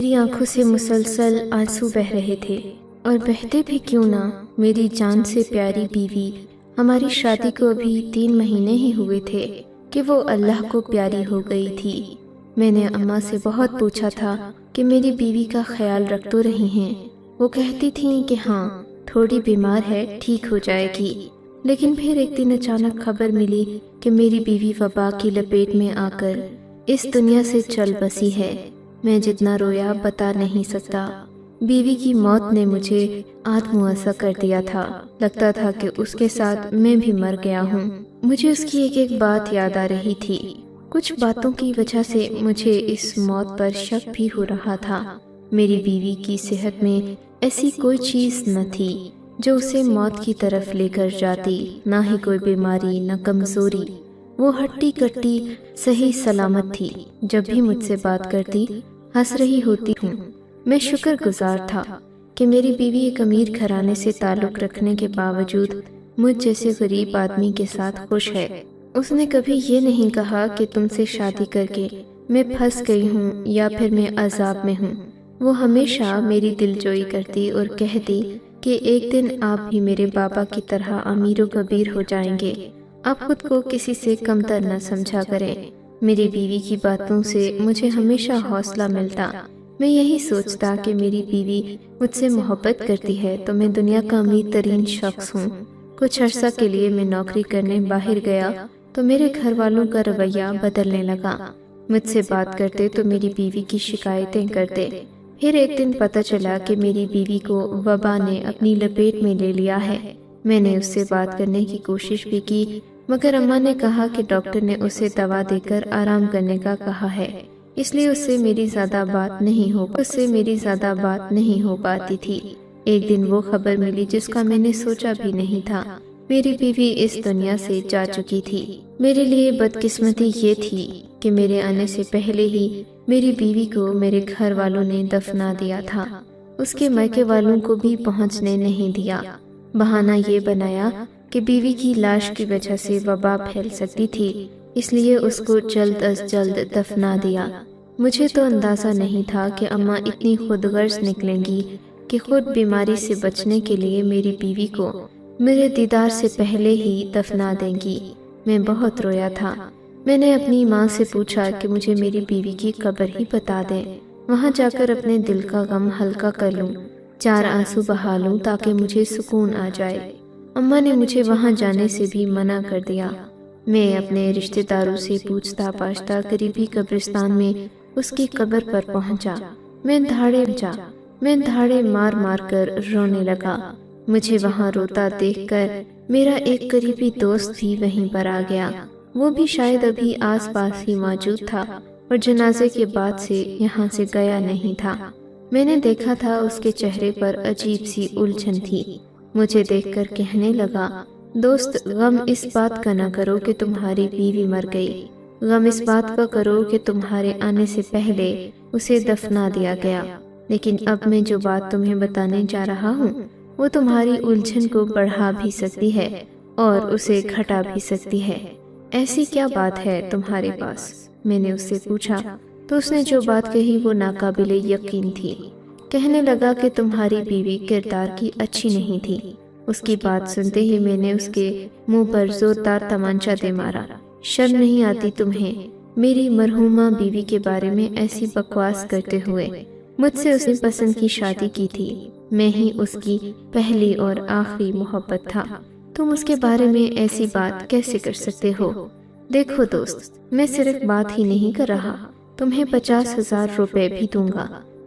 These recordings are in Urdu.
میری آنکھوں سے مسلسل آنسو بہ رہے تھے، اور بہتے بھی کیوں نہ، میری جان سے پیاری بیوی، ہماری شادی کو ابھی 3 مہینے ہی ہوئے تھے کہ وہ اللہ کو پیاری ہو گئی تھی۔ میں نے اماں سے بہت پوچھا تھا کہ میری بیوی کا خیال رکھ تو رہی ہیں۔ وہ کہتی تھیں کہ ہاں، تھوڑی بیمار ہے، ٹھیک ہو جائے گی۔ لیکن پھر ایک دن اچانک خبر ملی کہ میری بیوی وبا کی لپیٹ میں آ کر اس دنیا سے چل بسی ہے۔ میں جتنا رویا بتا نہیں سکتا۔ بیوی کی موت نے مجھے آدھ مؤذہ کر دیا تھا، لگتا تھا کہ اس کے ساتھ میں بھی مر گیا ہوں۔ مجھے اس کی ایک ایک بات یاد آ رہی تھی۔ کچھ باتوں کی وجہ سے مجھے اس موت پر شک بھی ہو رہا تھا۔ میری بیوی کی صحت میں ایسی کوئی چیز نہ تھی جو اسے موت کی طرف لے کر جاتی، نہ ہی کوئی بیماری، نہ کمزوری۔ وہ ہٹی کٹی صحیح سلامت تھی۔ جب بھی مجھ سے بات کرتی ہنس رہی ہوتی ہوں۔ میں شکر گزار تھا کہ میری بیوی ایک امیر گھرانے سے تعلق رکھنے کے باوجود مجھ جیسے غریب آدمی کے ساتھ خوش ہے۔ اس نے کبھی یہ نہیں کہا کہ تم سے شادی کر کے میں پھنس گئی ہوں یا پھر میں عذاب میں ہوں۔ وہ ہمیشہ میری دلجوئی کرتی اور کہتی کہ ایک دن آپ بھی میرے بابا کی طرح امیر و کبیر ہو جائیں گے۔ آپ خود کو کسی سے کمتر نہ سمجھا کریں۔ میری بیوی کی باتوں سے مجھے ہمیشہ حوصلہ ملتا۔ میں یہی سوچتا کہ میری بیوی مجھ سے محبت کرتی ہے تو میں دنیا کا امیر ترین شخص ہوں۔ کچھ عرصہ کے لیے میں نوکری کرنے باہر گیا تو میرے گھر والوں کا رویہ بدلنے لگا۔ مجھ سے بات کرتے تو میری بیوی کی شکایتیں کرتے۔ پھر ایک دن پتہ چلا کہ میری بیوی کو وبا نے اپنی لپیٹ میں لے لیا ہے۔ میں نے اس سے بات کرنے کی کوشش بھی کی، مگر اماں نے کہا کہ ڈاکٹر نے اسے دوا دے کر آرام کرنے کا کہا ہے، اس لیے اس سے میری زیادہ بات نہیں ہو پاتی تھی۔ ایک دن وہ خبر ملی جس کا میں نے سوچا بھی نہیں تھا۔ میری بیوی اس دنیا سے جا چکی تھی۔ میرے لیے بدقسمتی یہ تھی کہ میرے آنے سے پہلے ہی میری بیوی کو میرے گھر والوں نے دفنا دیا تھا۔ اس کے مائکے والوں کو بھی پہنچنے نہیں دیا۔ بہانہ یہ بنایا کہ بیوی کی لاش کی وجہ سے وبا پھیل سکتی تھی، اس لیے اس کو جلد از جلد دفنا دیا۔ مجھے تو اندازہ نہیں تھا کہ اماں اتنی خود غرض نکلیں گی کہ خود بیماری سے بچنے کے لیے میری بیوی کو میرے دیدار سے پہلے ہی دفنا دیں گی۔ میں بہت رویا تھا۔ میں نے اپنی ماں سے پوچھا کہ مجھے میری بیوی کی قبر ہی بتا دیں، وہاں جا کر اپنے دل کا غم ہلکا کر لوں، 4 آنسو بہا لوں تاکہ مجھے سکون آ جائے۔ اماں نے مجھے وہاں جانے سے بھی منع کر دیا۔ میں اپنے رشتہ داروں سے پوچھتا پاچھتا قریبی قبرستان میں اس کی قبر پر پہنچا۔ میں دھاڑے مار مار کر رونے لگا۔ مجھے وہاں روتا دیکھ کر میرا ایک قریبی دوست بھی وہیں پر آ گیا۔ وہ بھی شاید ابھی آس پاس ہی موجود تھا اور جنازے کے بعد سے یہاں سے گیا نہیں تھا۔ میں نے دیکھا تھا اس کے چہرے پر عجیب سی الجھن تھی۔ مجھے دیکھ کر کہنے لگا، دوست، غم اس بات کا نہ کرو کہ تمہاری بیوی مر گئی، غم اس بات کا کرو کہ تمہارے آنے سے پہلے اسے دفنا دیا گیا۔ لیکن اب میں جو بات تمہیں بتانے جا رہا ہوں وہ تمہاری الجھن کو بڑھا بھی سکتی ہے اور اسے گھٹا بھی سکتی ہے۔ ایسی کیا بات ہے تمہارے پاس؟ میں نے اس سے پوچھا تو اس نے جو بات کہی وہ ناقابل یقین تھی۔ کہنے لگا کہ تمہاری بیوی کردار کی اچھی نہیں تھی۔ اس کی بات سنتے ہی میں نے اس کے منہ پر زوردار تمانچہ دے مارا۔ شرم نہیں آتی تمہیں میری مرحومہ بیوی کے بارے میں ایسی بکواس کرتے ہوئے؟ مجھ سے اس نے پسند کی شادی کی تھی، میں ہی اس کی پہلی اور آخری محبت تھا۔ تم اس کے بارے میں ایسی بات کیسے کر سکتے ہو؟ دیکھو دوست، میں صرف بات ہی نہیں کر رہا، تمہیں 50,000 روپے بھی دوں گا۔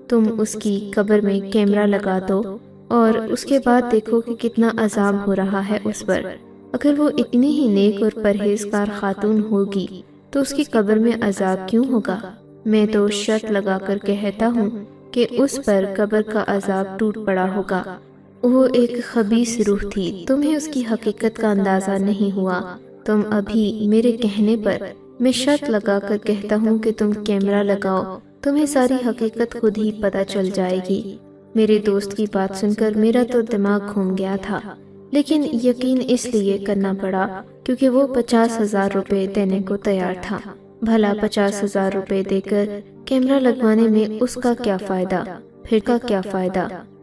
تم اس کی قبر میں کیمرہ لگا دو اور اس کے بعد دیکھو کہ کتنا عذاب ہو رہا ہے اس پر۔ اگر وہ اتنی ہی نیک اور پرہیزگار خاتون ہوگی تو اس کی قبر میں عذاب کیوں ہوگا؟ میں تو شرط لگا کر کہتا ہوں کہ اس پر قبر کا عذاب ٹوٹ پڑا ہوگا۔ وہ ایک خبیث روح تھی، تمہیں اس کی حقیقت کا اندازہ نہیں ہوا۔ تم ابھی میرے کہنے پر میں شرط لگا کر کہتا ہوں کہ تم کیمرہ لگاؤ، تمہیں ساری حقیقت خود ہی پتہ چل جائے گی۔ میرے دوست کی بات سن کر میرا تو دماغ گھوم گیا تھا، لیکن یقین اس لیے کرنا پڑا کیونکہ وہ 50,000 روپے دینے کو تیار تھا۔ بھلا 50,000 روپے دے کر کیمرہ لگوانے میں اس کا کیا فائدہ،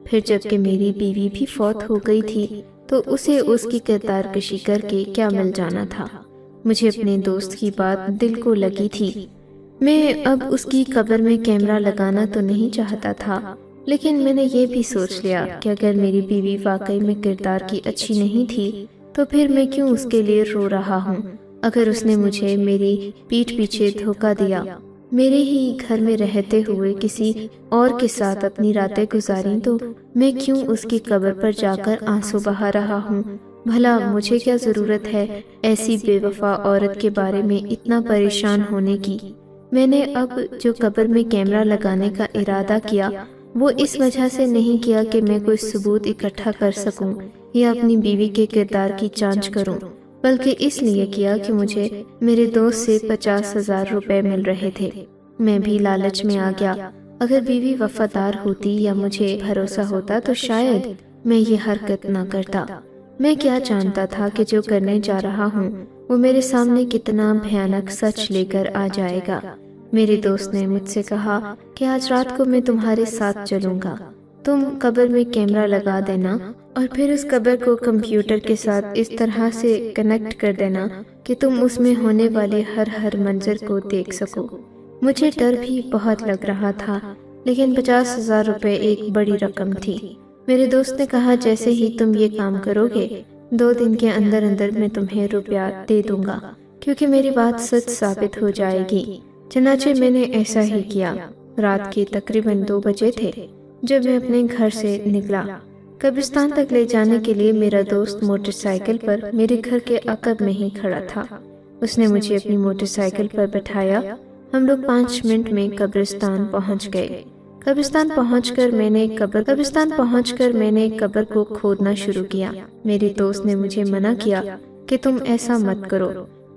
پھر جب کہ میری بیوی بھی فوت ہو گئی تھی تو اسے اس کی کردار کشی کر کے کیا مل جانا تھا۔ مجھے اپنے دوست کی بات دل کو لگی تھی۔ میں اب اس کی قبر میں کیمرہ لگانا تو نہیں چاہتا تھا، لیکن میں نے یہ بھی سوچ لیا کہ اگر میری بیوی واقعی میں کردار کی اچھی نہیں تھی تو پھر میں کیوں اس کے لیے رو رہا ہوں۔ اگر اس نے مجھے میری پیٹھ پیچھے دھوکہ دیا، میرے ہی گھر میں رہتے ہوئے کسی اور کے ساتھ اپنی راتیں گزاری، تو میں کیوں اس کی قبر پر جا کر آنسو بہا رہا ہوں؟ بھلا مجھے کیا ضرورت ہے ایسی بے وفا عورت کے بارے میں اتنا پریشان ہونے کی؟ میں نے اب جو قبر میں کیمرہ لگانے کا ارادہ کیا وہ اس وجہ سے نہیں کیا کہ میں کوئی ثبوت اکٹھا کر سکوں یا اپنی بیوی کے کردار کی جانچ کروں، بلکہ اس لیے کیا کہ مجھے میرے دوست سے 50,000 روپے مل رہے تھے۔ میں بھی لالچ میں آ گیا۔ اگر بیوی وفادار ہوتی یا مجھے بھروسہ ہوتا تو شاید میں یہ حرکت نہ کرتا۔ میں کیا جانتا تھا کہ جو کرنے جا رہا ہوں وہ میرے سامنے کتنا بھیانک سچ لے کر آ جائے گا۔ میرے دوست نے مجھ سے کہا کہ آج رات کو میں تمہارے ساتھ چلوں گا، تم قبر میں کیمرہ لگا دینا اور پھر اس قبر کو کمپیوٹر کے ساتھ اس طرح سے کنیکٹ کر دینا کہ تم اس میں ہونے والے ہر منظر کو دیکھ سکو۔ مجھے ڈر بھی بہت لگ رہا تھا، لیکن 50,000 روپے ایک بڑی رقم تھی۔ میرے دوست نے کہا جیسے ہی تم یہ کام کرو گے 2 دن کے اندر میں تمہیں روپیہ دے دوں گا، کیونکہ میری بات سچ ثابت ہو جائے گی۔ چنانچہ میں نے ایسا ہی کیا۔ رات کے تقریباً 2 بجے تھے جب میں اپنے گھر سے نکلا۔ قبرستان تک لے جانے کے لیے میرا دوست موٹر سائیکل پر میرے گھر کے عقب میں ہی کھڑا تھا۔ اس نے مجھے اپنی موٹر سائیکل پر بٹھایا۔ ہم لوگ 5 منٹ میں قبرستان پہنچ گئے۔ قبرستان پہنچ کر میں نے قبر کو کھودنا شروع کیا۔ میرے دوست نے مجھے منع کیا کہ تم ایسا مت کرو۔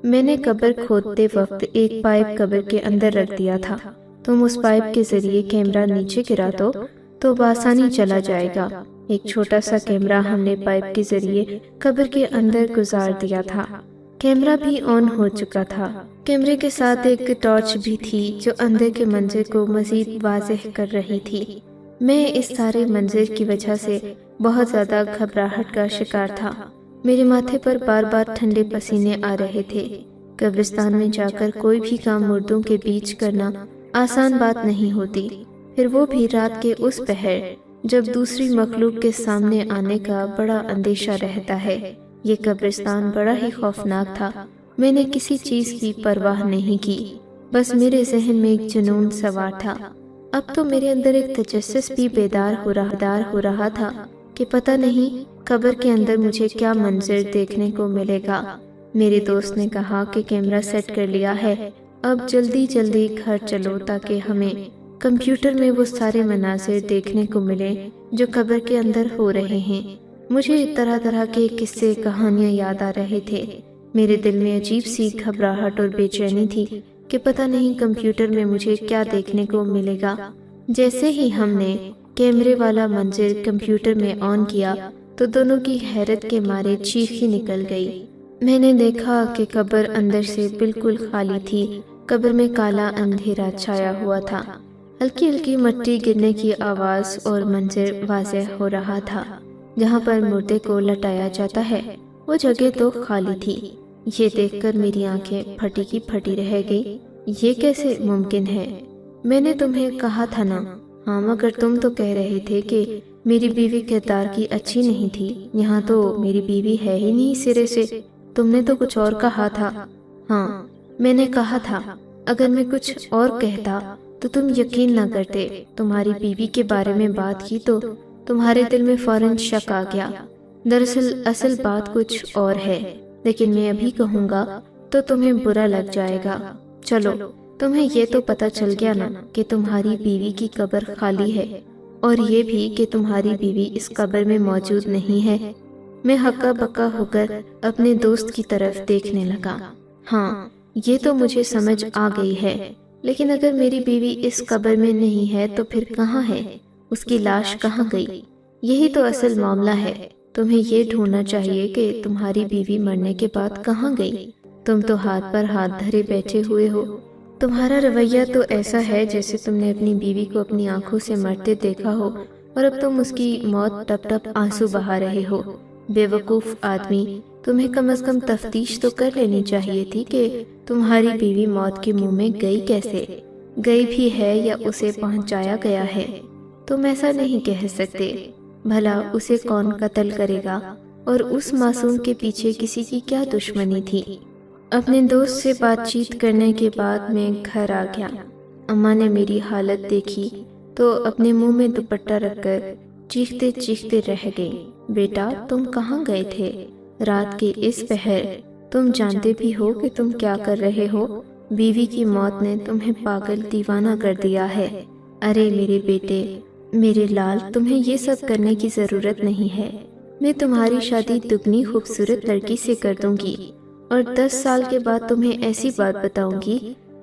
میں نے قبر کھودتے وقت ایک پائپ قبر کے اندر رکھ دیا تھا۔ تم اس پائپ کے ذریعے کیمرہ نیچے گرا دو تو بآسانی چلا جائے گا۔ ایک چھوٹا سا کیمرہ ہم نے پائپ کے ذریعے قبر کے اندر گزار دیا تھا۔ کیمرہ بھی آن ہو چکا تھا۔ کیمرے کے ساتھ ایک ٹارچ بھی تھی جو اندر کے منظر کو مزید واضح کر رہی تھی۔ میں اس سارے منظر کی وجہ سے بہت زیادہ گھبراہٹ کا شکار تھا۔ میرے ماتھے پر بار بار ٹھنڈے پسینے آ رہے تھے۔ قبرستان میں جا کر کوئی بھی کام مردوں کے بیچ کرنا آسان بات نہیں ہوتی، پھر وہ بھی رات کے اس پہر جب دوسری مخلوق کے سامنے آنے کا بڑا اندیشہ رہتا ہے۔ یہ قبرستان بڑا ہی خوفناک تھا۔ میں نے کسی چیز کی پرواہ نہیں کی، بس میرے ذہن میں ایک جنون سوار تھا۔ اب تو میرے اندر ایک تجسس بھی بیدار ہو رہا تھا کہ پتہ نہیں قبر کے اندر مجھے کیا منظر دیکھنے کو ملے گا۔ میرے دوست نے کہا کہ کیمرہ سیٹ کر لیا ہے، اب جلدی گھر چلو تاکہ ہمیں کمپیوٹر میں وہ سارے مناظر دیکھنے کو ملے جو قبر کے اندر ہو رہے ہیں۔ مجھے طرح کے قصے کہانیاں یاد آ رہے تھے۔ میرے دل میں عجیب سی گھبراہٹ اور بے چینی تھی کہ پتہ نہیں کمپیوٹر میں مجھے کیا دیکھنے کو ملے گا۔ جیسے ہی ہم نے کیمرے والا منظر کمپیوٹر میں آن کیا تو دونوں کی حیرت کے مارے چیخ ہی نکل گئی۔ میں نے دیکھا کہ قبر اندر سے بالکل خالی تھی۔ قبر میں کالا اندھیرا چھایا ہوا تھا۔ ہلکی مٹی گرنے کی آواز اور منظر واضح ہو رہا تھا۔ جہاں پر مردے کو لٹایا جاتا ہے وہ جگہ تو خالی تھی۔ یہ دیکھ کر میری آنکھیں پھٹی کی پھٹی رہ گئی۔ یہ کیسے ممکن ہے؟ میں نے تمہیں کہا تھا نا۔ ہاں مگر تم تو کہہ رہے تھے کہ میری بیوی کردار کی اچھی نہیں تھی۔ یہاں تو میری بیوی ہے ہی نہیں سرے سے۔ تم نے تو کچھ اور کہا تھا۔ ہاں میں نے کہا تھا اگر میں کچھ اور کہتا تو تم یقین نہ کرتے۔ تمہاری بیوی کے بارے میں بات کی تو تمہارے دل میں فوراً شک آ گیا۔ دراصل اصل بات کچھ اور ہے، لیکن میں ابھی کہوں گا تو تمہیں برا لگ جائے گا۔ چلو تمہیں یہ تو پتہ چل گیا نا کہ تمہاری بیوی کی قبر خالی ہے، اور یہ بھی کہ تمہاری بیوی اس قبر میں موجود نہیں ہے۔ میں ہکا بکا ہو کر اپنے دوست کی طرف دیکھنے لگا۔ ہاں یہ تو مجھے سمجھ آ گئی ہے، لیکن اگر میری بیوی اس قبر میں نہیں ہے تو پھر کہاں ہے؟ اس کی لاش کہاں گئی؟ یہی تو اصل معاملہ ہے۔ تمہیں یہ ڈھونڈنا چاہیے کہ تمہاری بیوی مرنے کے بعد کہاں گئی۔ تم تو ہاتھ پر ہاتھ دھرے بیٹھے ہوئے ہو۔ تمہارا رویہ تو ایسا ہے جیسے تم نے اپنی بیوی کو اپنی آنکھوں سے مرتے دیکھا ہو اور اب تم اس کی موت ٹپ ٹپ آنسو بہا رہے ہو۔ بے وقوف آدمی، تمہیں کم از کم تفتیش تو کر لینی چاہیے تھی کہ تمہاری بیوی موت کے منہ میں گئی کیسے، گئی بھی ہے یا اسے پہنچایا گیا ہے۔ تم ایسا نہیں کہہ سکتے۔ بھلا اسے کون قتل کرے گا، اور اس معصوم کے پیچھے کسی کی کیا دشمنی تھی؟ اپنے دوست سے بات چیت کرنے کے بعد میں گھر آ گیا۔ اماں نے میری حالت دیکھی تو اپنے منہ میں دوپٹہ رکھ کر چیختے چیختے رہ گئی۔ بیٹا، تم کہاں گئے تھے رات کے اس پہر؟ تم جانتے بھی ہو کہ تم کیا کر رہے ہو؟ بیوی کی موت نے تمہیں پاگل دیوانہ کر دیا ہے۔ ارے میرے بیٹے، میرے لال، تمہیں یہ سب کرنے کی ضرورت نہیں ہے۔ میں تمہاری شادی دگنی خوبصورت لڑکی سے کر دوں گی، اور 10 سال کے بعد تمہیں ایسی بات بتاؤں گی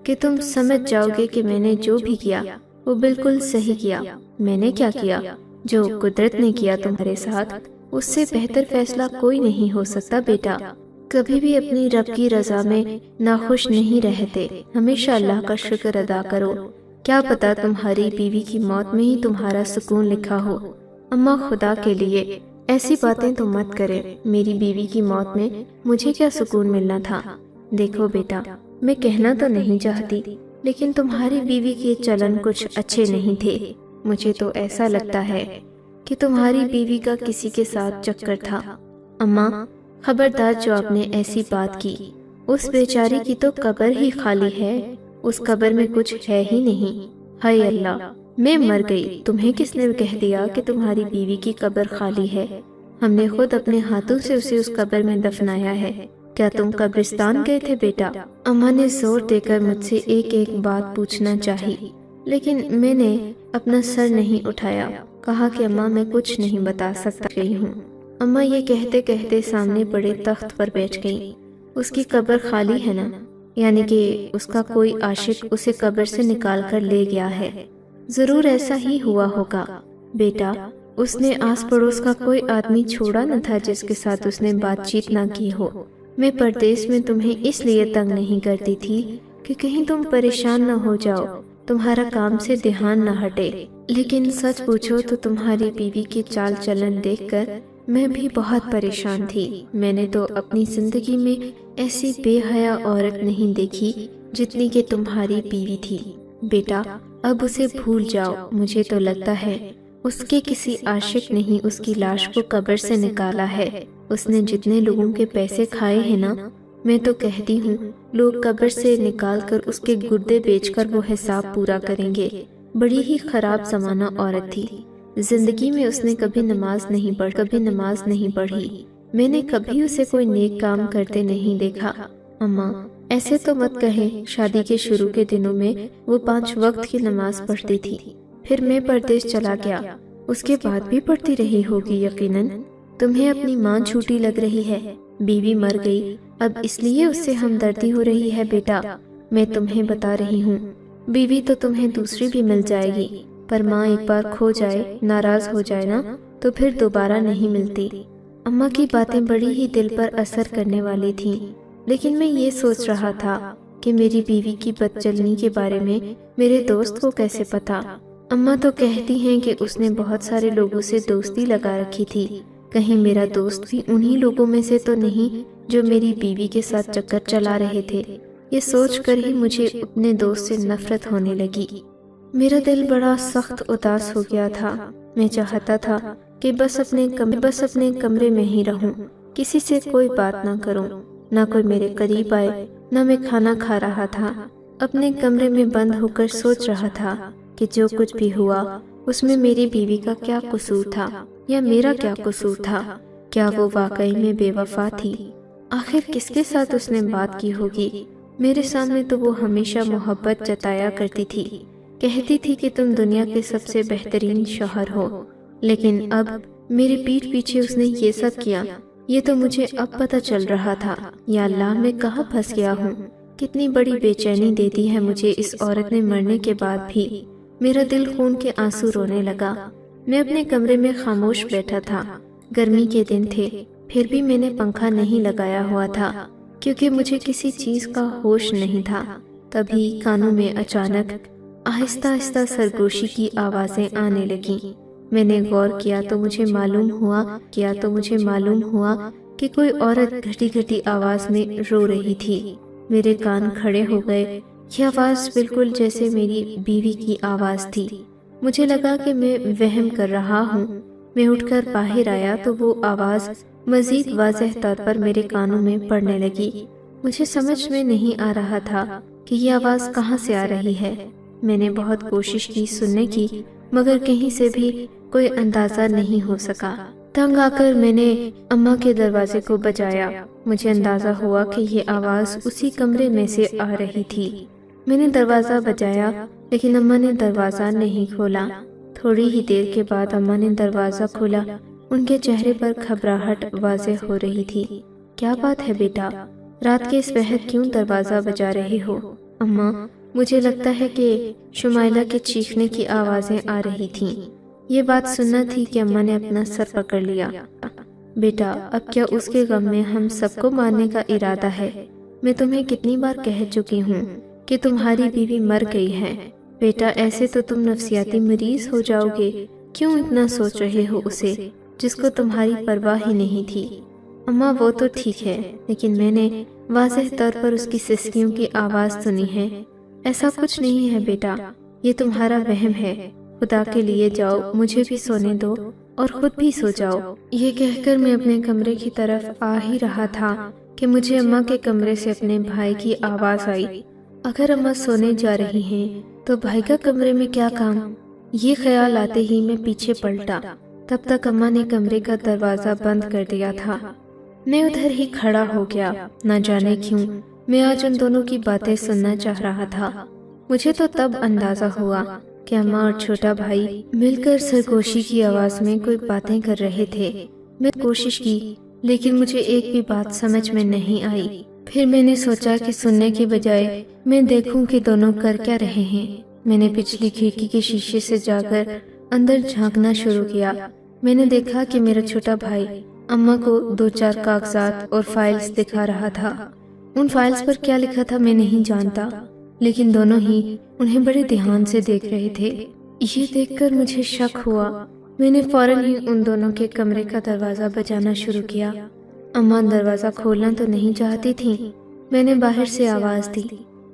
کہ تم سمجھ جاؤ گے کہ میں نے جو بھی کیا وہ بالکل صحیح کیا۔ میں نے کیا کیا؟ جو قدرت نے کیا تمہارے ساتھ، اس سے بہتر فیصلہ کوئی نہیں ہو سکتا بیٹا۔ کبھی بھی اپنی رب کی رضا میں ناخوش نہیں رہتے، ہمیشہ اللہ کا شکر ادا کرو۔ کیا پتا تمہاری بیوی کی موت میں ہی تمہارا سکون لکھا ہو۔ اماں، خدا کے لیے ایسی باتیں تو مت کرے۔ میری بیوی کی موت میں مجھے کیا سکون ملنا تھا؟ دیکھو بیٹا، میں کہنا تو نہیں چاہتی، لیکن تمہاری بیوی کے چلن کچھ اچھے نہیں تھے۔ مجھے تو ایسا لگتا ہے کہ تمہاری بیوی کا کسی کے ساتھ چکر تھا۔ اماں، خبردار جو آپ نے ایسی بات کی۔ اس بیچاری کی تو قبر ہی خالی ہے، اس قبر میں کچھ ہے ہی نہیں۔ ہائے اللہ، میں مر گئی۔ تمہیں کس نے کہہ دیا کہ تمہاری بیوی کی قبر خالی ہے؟ ہم نے خود اپنے ہاتھوں سے اسے اس قبر میں دفنایا ہے۔ کیا تم قبرستان گئے تھے بیٹا؟ اماں نے زور دے کر مجھ سے ایک ایک بات پوچھنا چاہی، لیکن میں نے اپنا سر نہیں اٹھایا۔ کہا کہ اماں، میں کچھ نہیں بتا سکتا گئی ہوں۔ اماں یہ کہتے کہتے سامنے بڑے تخت پر بیٹھ گئی۔ اس کی قبر خالی ہے نا؟ یعنی کہ اس کا کوئی عاشق اسے قبر سے نکال کر لے گیا ہے۔ ضرور ایسا ہی ہوا ہوگا بیٹا۔ اس نے آس پڑوس کا کوئی آدمی چھوڑا نہ تھا جس کے ساتھ اس نے بات چیت نہ کی ہو۔ میں پردیس میں تمہیں اس لیے تنگ نہیں کرتی تھی کہ کہیں تم پریشان نہ ہو جاؤ، تمہارا کام سے دھیان نہ ہٹے۔ لیکن سچ پوچھو تو تمہاری بیوی کی چال چلن دیکھ کر میں بھی بہت پریشان تھی۔ میں نے تو اپنی زندگی میں ایسی بے حیا عورت نہیں دیکھی جتنی کہ تمہاری بیوی تھی۔ بیٹا، اب اسے بھول جاؤ۔ مجھے تو لگتا ہے اس کے کسی عاشق نے ہی اس کی لاش کو قبر سے نکالا ہے۔ اس نے جتنے لوگوں کے پیسے کھائے ہیں نا، میں تو کہتی ہوں لوگ قبر سے نکال کر اس کے گردے بیچ کر وہ حساب پورا کریں گے۔ بڑی ہی خراب زمانہ عورت تھی۔ زندگی میں اس نے کبھی نماز نہیں پڑھی۔ میں نے کبھی اسے کوئی نیک کام کرتے نہیں دیکھا۔ اماں، ایسے تو مت کہے۔ شادی کے شروع کے دنوں میں وہ 5 وقت کی نماز پڑھتی تھی، پھر میں پردیس چلا گیا، اس کے بعد بھی پڑھتی رہی ہوگی یقیناً۔ تمہیں اپنی ماں جھوٹی لگ رہی ہے۔ بیوی مر گئی، اب اس لیے اس سے ہمدردی ہو رہی ہے بیٹا۔ میں تمہیں بتا رہی ہوں، بیوی تو تمہیں دوسری بھی مل جائے گی، پر ماں ایک بار کھو جائے، ناراض ہو جائے نا، تو پھر دوبارہ نہیں ملتی۔ اماں کی باتیں بڑی ہی دل پر اثر کرنے والی تھیں، لیکن میں یہ سوچ رہا تھا کہ میری بیوی کی بدچلنی کے بارے میں میرے دوست کو کیسے پتا۔ اماں تو کہتی ہیں کہ اس نے بہت سارے لوگوں سے دوستی لگا رکھی تھی، کہیں میرا دوست بھی انہی لوگوں میں سے تو نہیں جو میری بیوی کے ساتھ چکر چلا رہے تھے۔ یہ سوچ کر ہی مجھے اپنے دوست سے نفرت ہونے لگی۔ میرا دل بڑا سخت اداس ہو گیا تھا۔ میں چاہتا تھا کہ بس اپنے کمرے میں ہی رہوں، کسی سے کوئی بات نہ کروں، نہ کوئی میرے قریب آئے، نہ میں کھانا کھا رہا تھا۔ اپنے کمرے میں بند ہو کر سوچ رہا تھا کہ جو کچھ بھی ہوا اس میں میری بیوی کا کیا قصور تھا، یا میرا کیا قصور تھا؟ کیا وہ واقعی میں بے وفا تھی؟ آخر کس کے ساتھ اس نے بات کی ہوگی؟ میرے سامنے تو وہ ہمیشہ محبت جتایا کرتی تھی، کہتی تھی کہ تم دنیا کے سب سے بہترین شوہر ہو، لیکن اب میری پیٹھ پیچھے اس نے یہ سب کیا۔ یہ تو مجھے اب پتہ چل رہا تھا۔ یا اللہ، میں کہاں پھنس گیا ہوں؟ کتنی بڑی بے چینی دیتی ہے مجھے اس عورت نے مرنے کے بعد بھی۔ میرا دل خون کے آنسو رونے لگا۔ میں اپنے کمرے میں خاموش بیٹھا تھا۔ گرمی کے دن تھے، پھر بھی میں نے پنکھا نہیں لگایا ہوا تھا، کیونکہ مجھے کسی چیز کا ہوش نہیں تھا۔ تبھی کانوں میں اچانک آہستہ آہستہ سرگوشی کی آوازیں آنے لگیں۔ میں نے غور کیا تو مجھے معلوم ہوا کہ کوئی عورت گھٹی گھٹی آواز میں رو رہی تھی۔ میرے کان کھڑے ہو گئے۔ یہ آواز بالکل جیسے میری بیوی کی آواز تھی۔ مجھے لگا کہ میں وہم کر رہا ہوں۔ میں اٹھ کر باہر آیا تو وہ آواز مزید واضح طور پر میرے کانوں میں پڑنے لگی۔ مجھے سمجھ میں نہیں آ رہا تھا کہ یہ آواز کہاں سے آ رہی ہے۔ میں نے بہت کوشش کی سننے کی، مگر کہیں سے بھی کوئی اندازہ نہیں ہو سکا۔ تنگ آ کر میں نے اماں کے دروازے کو بجایا۔ مجھے اندازہ ہوا کہ یہ آواز اسی کمرے میں سے آ رہی تھی۔ میں نے دروازہ بجایا لیکن اماں نے دروازہ نہیں کھولا۔ تھوڑی ہی دیر کے بعد اماں نے دروازہ کھولا۔ ان کے چہرے پر گھبراہٹ واضح ہو رہی تھی۔ کیا بات ہے بیٹا؟ رات کے اس پہر کیوں دروازہ بجا رہے ہو؟ اماں، مجھے لگتا ہے کہ شمائلہ کے چیخنے کی آوازیں آ رہی تھیں۔ یہ بات سننا تھی کہ اماں نے اپنا سر پکڑ لیا۔ بیٹا، اب کیا اس کے غم میں ہم سب کو مارنے کا ارادہ ہے؟ میں تمہیں کتنی بار کہہ چکی ہوں کہ تمہاری بیوی مر گئی ہے۔ بیٹا، ایسے تو تم نفسیاتی مریض ہو جاؤ گے۔ کیوں اتنا سوچ رہے ہو اسے جس کو تمہاری پرواہ ہی نہیں تھی؟ اماں، وہ تو ٹھیک ہے، لیکن میں نے واضح طور پر اس کی سسکیوں کی آواز سنی ہے۔ ایسا کچھ نہیں ہے بیٹا، یہ تمہارا وہم ہے۔ خدا کے لیے جاؤ، مجھے بھی سونے دو اور خود بھی سو جاؤ۔ یہ کہہ کر میں اپنے کمرے کی طرف آ ہی رہا تھا کہ مجھے اماں کے کمرے سے اپنے بھائی کی آواز آئی۔ اگر اماں سونے جا رہی ہیں تو بھائی کا کمرے میں کیا کام؟ یہ خیال آتے ہی میں پیچھے پلٹا۔ تب تک اماں نے کمرے کا دروازہ بند کر دیا تھا۔ میں ادھر ہی کھڑا ہو گیا۔ نہ جانے کیوں میں آج ان دونوں کی باتیں سننا چاہ رہا تھا۔ مجھے تو تب اندازہ ہوا کہ اماں اور چھوٹا بھائی مل کر سرگوشی کی آواز میں کوئی باتیں کر رہے تھے۔ میں کوشش کی لیکن مجھے ایک بھی بات سمجھ میں نہیں آئی۔ پھر میں نے سوچا کہ سننے کے بجائے میں دیکھوں کہ دونوں کر کیا رہے ہیں۔ میں نے پچھلی کھڑکی کے شیشے سے جا کر اندر جھانکنا شروع کیا۔ میں نے دیکھا کہ میرا چھوٹا بھائی اماں کو 2-4 کاغذات اور فائلز دکھا رہا تھا۔ ان فائلز پر کیا لکھا تھا میں نہیں جانتا، لیکن دونوں ہی انہیں بڑے دھیان سے دیکھ رہے تھے۔ یہ دیکھ کر مجھے شک ہوا۔ میں نے فوراً ہی ان دونوں کے کمرے کا دروازہ بجانا شروع کیا۔ اماں دروازہ کھولنا تو نہیں چاہتی تھیں۔ میں نے باہر سے آواز دی،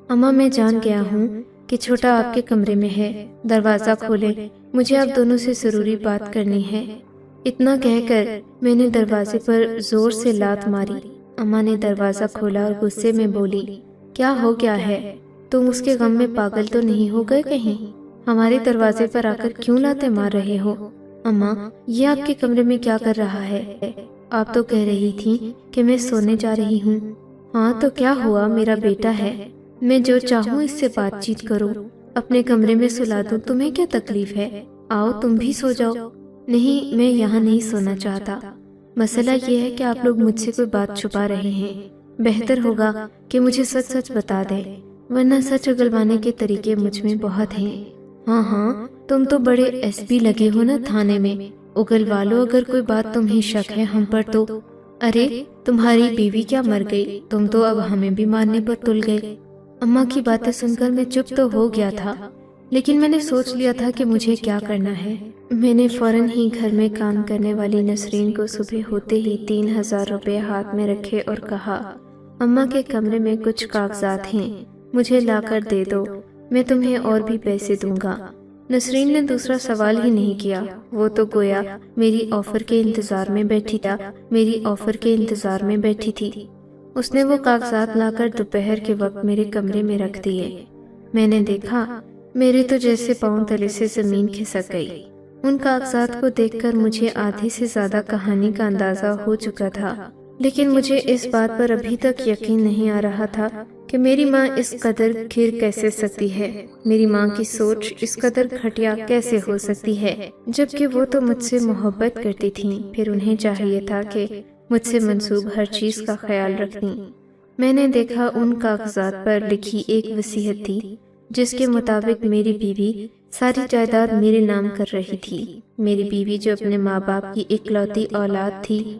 اماں، میں جان گیا ہوں کہ چھوٹا آپ کے کمرے میں ہے، دروازہ کھولیں، مجھے آپ دونوں سے ضروری بات کرنی ہے۔ اتنا کہہ کر میں نے دروازے پر زور سے لات ماری۔ اماں نے دروازہ کھولا اور غصے میں بولی، کیا ہو گیا ہے؟ تم اس کے غم میں پاگل تو نہیں ہو گئے کہیں؟ ہمارے دروازے پر آ کر کیوں لاتے مار رہے ہو؟ اماں، یہ آپ کے کمرے میں کیا کر رہا ہے؟ آپ تو کہہ رہی تھیں کہ میں سونے جا رہی ہوں۔ ہاں تو کیا ہوا، میرا بیٹا ہے، میں جو چاہوں اس سے بات چیت کروں، اپنے کمرے میں سلا دوں، تمہیں کیا تکلیف ہے؟ آؤ تم بھی سو جاؤ۔ نہیں، میں یہاں نہیں سونا چاہتا۔ مسئلہ یہ ہے کہ آپ لوگ مجھ سے کوئی بات چھپا رہے ہیں۔ بہتر ہوگا کہ مجھے سچ سچ بتا دیں، ورنہ سچ اگلوانے کے طریقے مجھ میں بہت ہیں۔ ہاں، تم تو بڑے ایس پی لگے ہو نا تھانے میں، اگلوا لو اگر کوئی بات تمہیں شک ہے ہم پر تو۔ ارے تمہاری بیوی کیا مر گئی؟ تم تو اب ہمیں بھی مارنے پر تل گئے۔ اماں کی باتیں سن کر میں چپ تو ہو گیا تھا، لیکن میں نے سوچ لیا تھا کہ مجھے کیا کرنا ہے۔ میں نے فوراً ہی گھر میں کام کرنے والی نسرین کو صبح ہوتے ہی 3000 روپے ہاتھ میں رکھے اور کہا، اماں کے کمرے میں کچھ کاغذات ہیں، مجھے لا کر دے دو، میں تمہیں اور بھی پیسے دوں گا۔ نسرین نے دوسرا سوال ہی نہیں کیا۔ وہ تو گویا میری آفر کے انتظار میں بیٹھی تھی۔ اس نے وہ کاغذات لا کر دوپہر کے وقت میرے کمرے میں رکھ دیے۔ میں نے دیکھا میرے تو جیسے پاؤں تلے سے زمین کھسک گئی۔ ان کاغذات کو دیکھ کر مجھے آدھی سے زیادہ کہانی کا اندازہ ہو چکا تھا، لیکن مجھے اس بات پر ابھی تک یقین نہیں آ رہا تھا کہ میری ماں اس قدر گر کیسے سکتی ہے، میری ماں کی سوچ اس قدر گھٹیا کیسے ہو سکتی ہے، جبکہ وہ تو مجھ سے محبت کرتی تھیں۔ پھر انہیں چاہیے تھا کہ مجھ سے منسوب ہر چیز کا خیال رکھیں۔ میں نے دیکھا ان کاغذات پر لکھی ایک وصیت تھی جس کے مطابق میری بیوی ساری جائیداد میرے نام کر رہی تھی۔ میری بیوی جو اپنے ماں باپ کی اکلوتی اولاد تھی،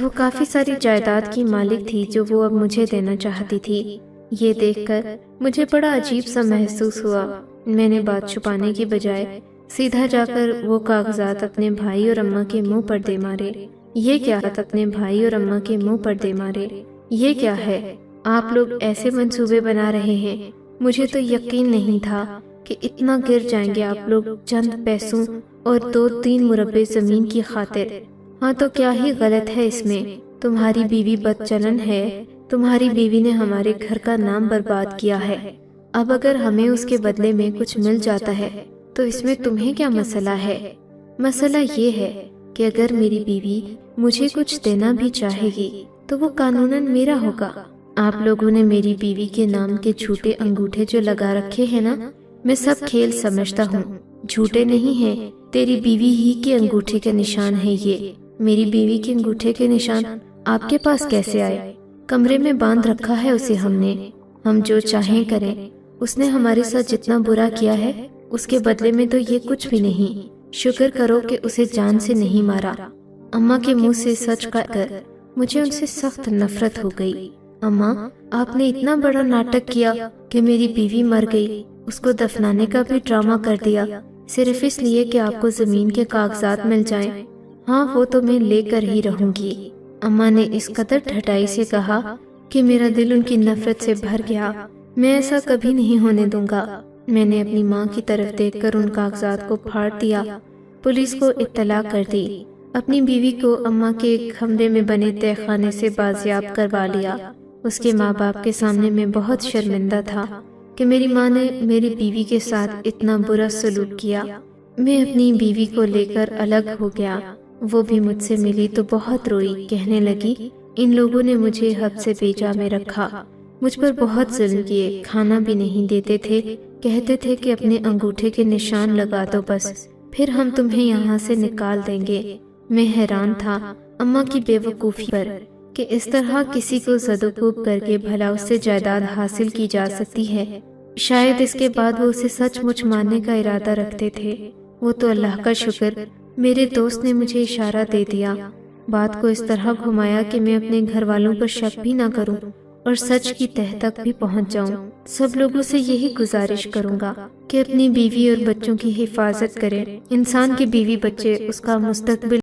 وہ کافی ساری جائیداد کی مالک تھی جو وہ اب مجھے دینا چاہتی تھی۔ یہ دیکھ کر مجھے بڑا عجیب سا محسوس ہوا۔ میں نے بات چھپانے کی بجائے سیدھا جا کر وہ کاغذات اپنے بھائی اور اماں کے منہ پر دے مارے۔ یہ کیا اپنے بھائی اور اماں کے منہ پر دے مارے؟ یہ کیا ہے؟ آپ لوگ ایسے منصوبے بنا رہے ہیں؟ مجھے تو یقین نہیں تھا کہ اتنا گر جائیں گے آپ لوگ چند پیسوں اور 2-3 مربع زمین کی خاطر۔ ہاں تو کیا ہی غلط ہے اس میں؟ تمہاری بیوی بد چلن ہے، تمہاری بیوی نے ہمارے گھر کا نام برباد کیا ہے۔ اب اگر ہمیں اس کے بدلے میں کچھ مل جاتا ہے تو اس میں تمہیں کیا مسئلہ ہے؟ مسئلہ یہ ہے کہ اگر میری بیوی مجھے کچھ دینا بھی چاہے گی تو وہ قانوناً میرا ہوگا۔ آپ لوگوں نے میری بیوی کے نام کے جھوٹے انگوٹھے جو لگا رکھے ہیں نا، میں سب کھیل سمجھتا ہوں، جھوٹے نہیں ہیں، تیری بیوی ہی کے انگوٹھے کے نشان ہے یہ۔ میری بیوی کے انگوٹھے کے نشان آپ کے پاس کیسے آئے؟ کمرے میں باندھ رکھا ہے اسے ہم نے، ہم جو چاہیں کریں۔ اس نے ہمارے ساتھ جتنا برا کیا ہے اس کے بدلے میں تو یہ کچھ بھی نہیں۔ شکر کرو کہ اسے جان سے نہیں مارا۔ اماں کے منہ سے سچ کہہ کر مجھے ان سے سخت نفرت ہو گئی۔ اماں، آپ نے اتنا بڑا ناٹک کیا کہ میری بیوی مر گئی، اس کو دفنانے کا بھی ڈرامہ کر دیا، صرف اس لیے کہ آپ کو زمین کے کاغذات مل جائیں۔ ہاں، وہ تو میں لے کر ہی رہوں گی۔ اماں نے اس قدر ڈھٹائی سے کہا کہ میرا دل ان کی نفرت سے بھر گیا۔ میں ایسا کبھی نہیں ہونے دوں گا۔ میں نے اپنی ماں کی طرف دیکھ کر ان کاغذات کو پھاڑ دیا، پولیس کو اطلاع کر دی، اپنی بیوی کو اماں کے کمرے میں بنے تہہ خانے سے بازیاب کروا لیا۔ اس کے ماں باپ کے سامنے میں بہت شرمندہ تھا کہ میری ماں نے میری بیوی کے ساتھ اتنا برا سلوک کیا۔ میں اپنی بیوی کو لے کر الگ ہو گیا۔ وہ بھی مجھ سے ملی تو بہت روئی، کہنے لگی ان لوگوں نے مجھے حد سے بیجا میں رکھا، مجھ پر بہت ظلم کیے، کھانا بھی نہیں دیتے تھے، کہتے تھے کہ اپنے انگوٹھے کے نشان لگا دو بس، پھر ہم تمہیں یہاں سے نکال دیں گے۔ میں حیران تھا اماں کی بے وقوفی پر کہ اس طرح کسی کو زد و کوب کر کے بھلا اس سے جائیداد حاصل کی جا سکتی ہے۔ شاید اس کے بعد وہ اسے سچ مچ ماننے کا ارادہ رکھتے تھے۔ وہ تو اللہ کا شکر میرے دوست نے مجھے اشارہ دے دیا، بات کو اس طرح گھمایا کہ میں اپنے گھر والوں پر شک بھی نہ کروں اور سچ کی تہ تک بھی پہنچ جاؤں۔ سب لوگوں سے یہی گزارش کروں گا کہ اپنی بیوی اور بچوں کی حفاظت کریں۔ انسان کی بیوی بچے اس کا مستقبل